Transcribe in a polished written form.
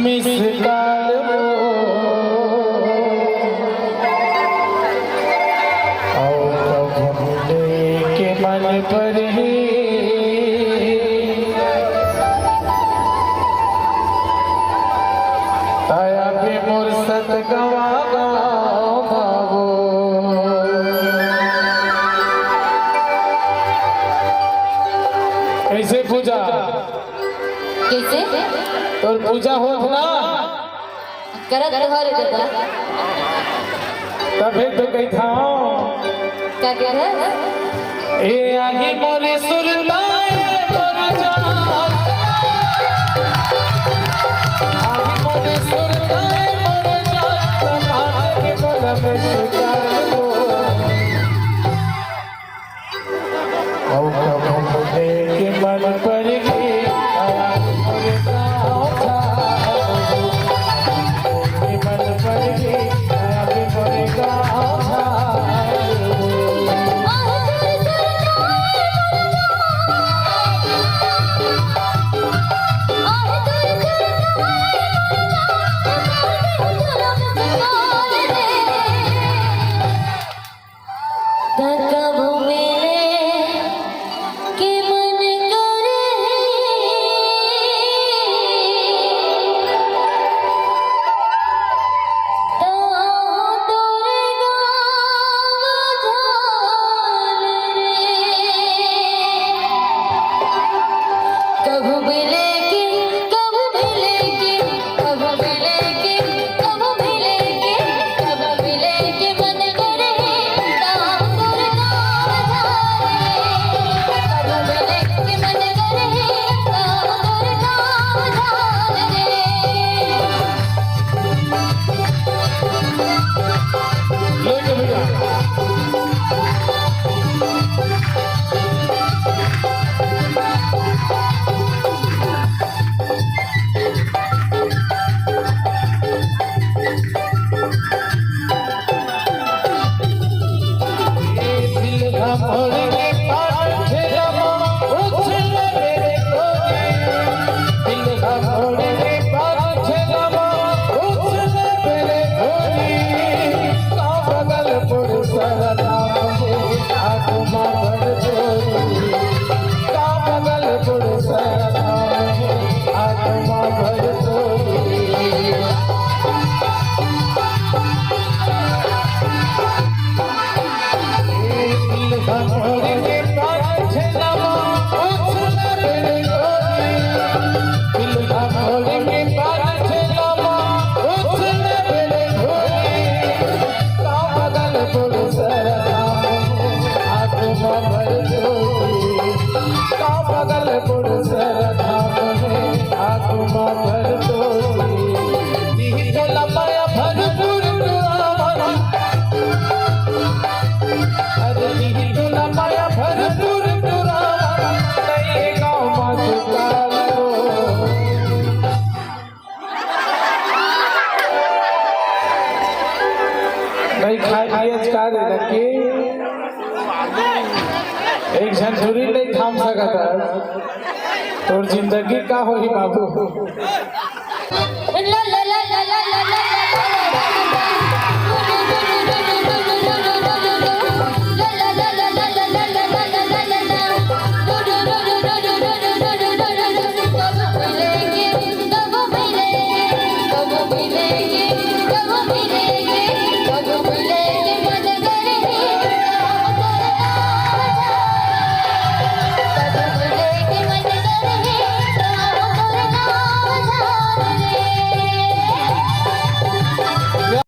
miss call के मन पर ही ताया पे मोर सत गवा गावो कैसे पूजा कैसे तोर पूजा होत ना करत हरे दादा तबे तो कही था क्या कह रहे ए आगे मोरे सुरताए मोर जान आगे मोरे सुरताए मोर जान तुम्हारे बोल में शिकार हो औ कब के मन पर के आया मोरे गाँव था के मन पर के आया मोरे गाँव था एक झंझुरी नहीं थाम सकता और जिंदगी का हो ही बाबू